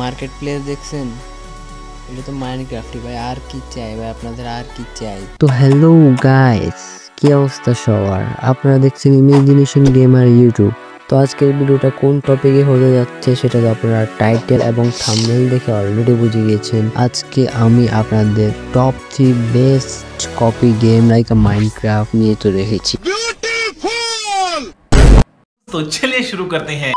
Market place দেখছেন, এটা তো মাইনক্রাফটই ভাই। আর কি চাই ভাই, আপনাদের আর কি চাই? তো হ্যালো গাইস, কি অবস্থা সবার? আপনারা দেখছেন ইমেজিনেশন গেমার ইউটিউব। তো আজকের ভিডিওটা কোন টপিকে হতে যাচ্ছে সেটা তো আপনারা টাইটেল এবং থাম্বনেল দেখে অলরেডি বুঝে গিয়েছেন। আজকে আমি আপনাদের top 3 best copy game like Minecraft নিয়ে তো রেখেছি। तो चलिए शुरू करते हैं।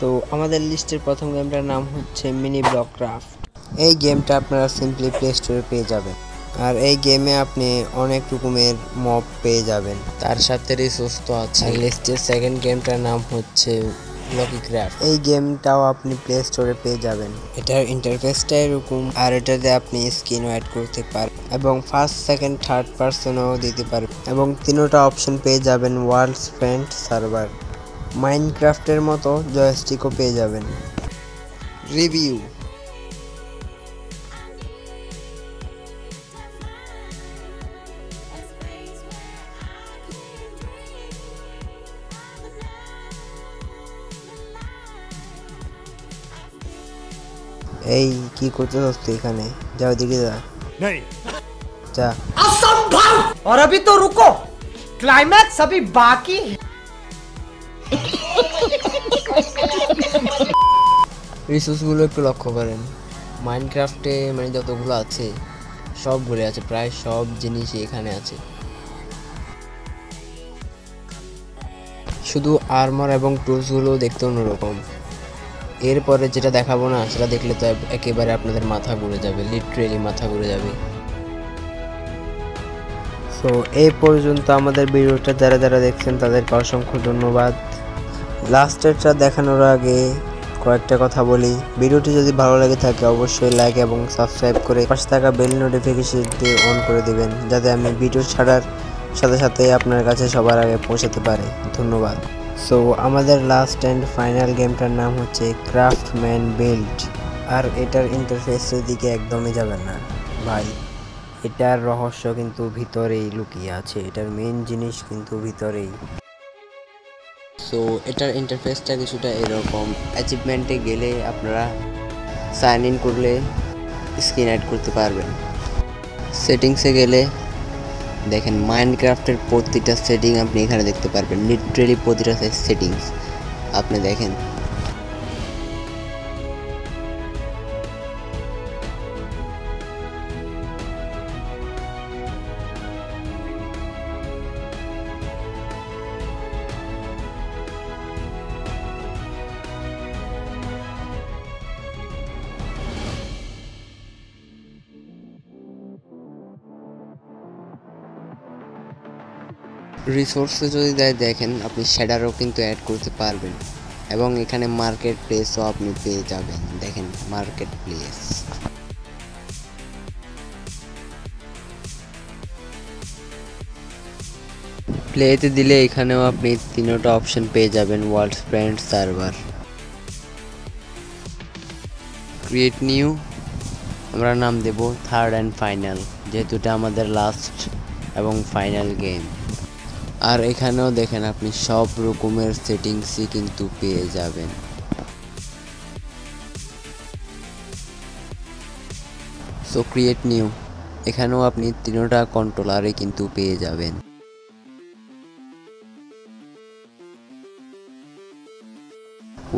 তো আমাদের লিস্টের প্রথম গেমটার নাম হচ্ছে মিনি ব্লক ক্রাফট। এই গেমটা আপনারা সিম্পলি প্লে স্টোরে পেয়ে যাবেন। আর এই গেমে আপনি অনেক রকমের মব পেয়ে যাবেন, তার সাথে রিসোর্স তো আছে। লিস্টের সেকেন্ড গেমটার নাম হচ্ছে ব্লকি ক্রাফট। এই গেমটাও আপনি প্লে স্টোরে পেয়ে যাবেন। এটার ইন্টারফেসটা এরকম, আর এটাতে আপনি স্কিনও অ্যাড করতে পারেন এবং ফার্স্ট সেকেন্ড থার্ড পার্সনও দিতে পারবেন, এবং তিনোটা অপশন পেয়ে যাবেন ওয়ার্ল্ডস ফ্রেন্ড সার্ভার। মাইনক্রাফটের মতো জয়স্টিকও পেয়ে যাবেন। রিভিউ। এই কি করতেছস তুই এখানে? যাও দিকে যা। যা। असंभव। और अभी तो रुको, क्लाइमैक्स अभी बाकी है। রিসোর্সগুলো একটু লক্ষ্য করেন। মাইনক্রাফটে মানে যতগুলো আছে সবগুলো আছে, প্রায় সব জিনিসই এখানে আছে। শুধু আর্মার এবং টুলসগুলো দেখতে অন্যরকম। এরপরে যেটা দেখাবো না সেটা দেখলে তো একেবারে আপনাদের মাথা ঘুরে যাবে, লিটারেলি মাথা ঘুরে যাবে। সো এই পর্যন্ত আমাদের ভিডিওটা যারা যারা দেখছেন তাদেরকে অসংখ্য ধন্যবাদ। লাস্টেরটা দেখানোর আগে কয়েকটা কথা বলি। ভিডিওটি যদি ভালো লাগে থাকে অবশ্যই লাইক এবং সাবস্ক্রাইব করে পাশে থাকা বেল নোটিফিকেশনটি অন করে দিবেন, যাতে আমি ভিডিও ছাড়ার সাথে সাথে আপনার কাছে সবার আগে পৌঁছাতে পারে। ধন্যবাদ। সো আমাদের লাস্ট অ্যান্ড ফাইনাল গেমটার নাম হচ্ছে ক্রাফটম্যান বিল্ড। আর এটার ইন্টারফেসের দিকে একদমই যাবেন না ভাই, এটার রহস্য কিন্তু ভিতরেই লুকিয়ে আছে, এটার মেইন জিনিস কিন্তু ভিতরেই। সো এটার ইন্টারফেসটা কিছুটা এরকম। অ্যাচিভমেন্টে গেলে আপনারা সাইন ইন করলে স্ক্রিন অ্যাড করতে পারবেন। সেটিংসে গেলে দেখেন মাইনক্রাফটের প্রতিটা সেটিং আপনি এখানে দেখতে পারবেন, লিটারেলি প্রতিটা সেটিংস আপনি দেখেন। রিসোর্সে যদি দেখেন আপনি শ্যাডারও কিন্তু অ্যাড করতে পারবেন, এবং এখানে মার্কেট প্লেসও আপনি পেয়ে যাবেন। দেখেন মার্কেট প্লেস। প্লেতে দিলে এখানেও আপনি তিনটা অপশন পেয়ে যাবেন। Worlds friend server, create new, আমরা নাম দেব থার্ড অ্যান্ড ফাইনাল, যেহেতু এটা আমাদের লাস্ট এবং ফাইনাল গেম। আর এখানেও দেখেন আপনি সব রকমের সেটিংসই কিন্তু পেয়ে যাবেন। সো ক্রিয়েট নিউ, এখানেও আপনি তিনটা কন্ট্রোলারে কিন্তু পেয়ে যাবেন।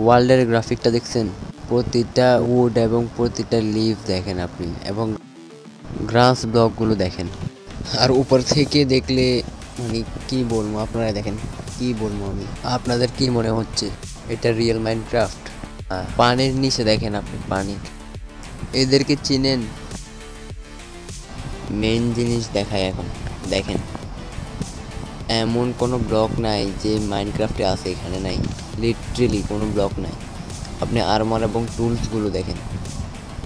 ওয়ার্ল্ডের গ্রাফিকটা দেখছেন, প্রতিটা উড এবং প্রতিটা লিভ দেখেন আপনি, এবং গ্রাস ব্লকগুলো দেখেন। আর উপর থেকে দেখলে মানে কি বলবো, আপনারা দেখেন কি বলবো আমি, আপনাদের কি মনে হচ্ছে এটা রিয়েল মাইনক্রাফট? পানির নিচে দেখেন আপনি পানি, এদেরকে চিনেন? মেন জিনিস দেখায় এখন। দেখেন এমন কোনো ব্লক নাই যে মাইনক্রাফটে আছে এখানে নাই, লিটারেলি কোনো ব্লক নাই। আপনি আর্মার এবং টুলসগুলো দেখেন,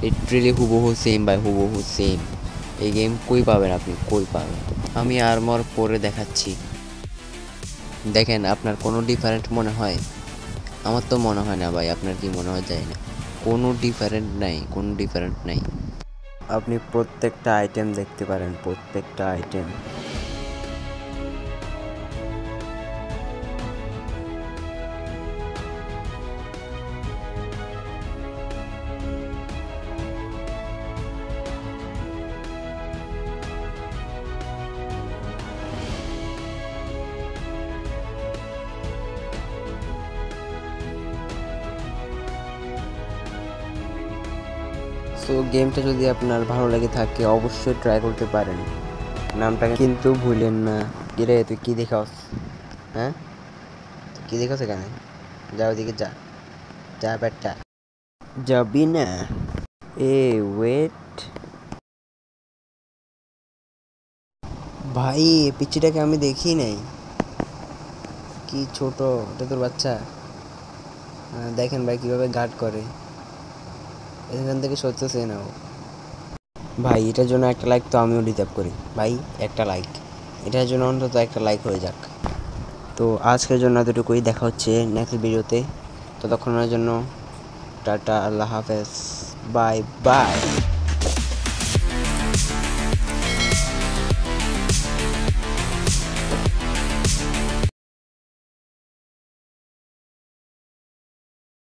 লিটারেলি হুবহু সেম ভাই, হুবহু সেম। এই গেম কই পাবেন আপনি, কই পাবেন? আমি আর্মার পরে দেখাচ্ছি, দেখেন আপনার কোনো ডিফারেন্ট মনে হয়? আমার তো মনে হয় না ভাই, আপনার কি মনে হয় যায় না? কোনো ডিফারেন্ট নাই, কোনো ডিফারেন্ট নাই। আপনি প্রত্যেকটা আইটেম দেখতে পারেন, প্রত্যেকটা আইটেম। সো গেমটা যদি আপনার ভালো লেগে থাকে অবশ্যই ট্রাই করতে পারেন। নামটা কিন্তু ভুলেন না। কিরে তুই কি দেখাস? হ্যাঁ কি দেখাস এখানে? যা ওদিকে যা, যা ব্যাটটা। যাবি না? এ ওয়েট ভাই, পিচ্চিটাকে আমি দেখি নাই। কি ছোট, এটা তোর বাচ্চা? দেখেন ভাই কিভাবে গার্ড করে, এখান থেকে সরতেছে না ও। ভাই এটার জন্য একটা লাইক তো আমিও ডিজার্ভ করি ভাই, একটা লাইক এটার জন্য, অন্তত একটা লাইক হয়ে যাক। তো আজকের জন্য এতটুকুই, দেখা হচ্ছে নেক্সট ভিডিওতে। ততক্ষণের জন্য টাটা, আল্লাহ হাফেজ, বাই বাই।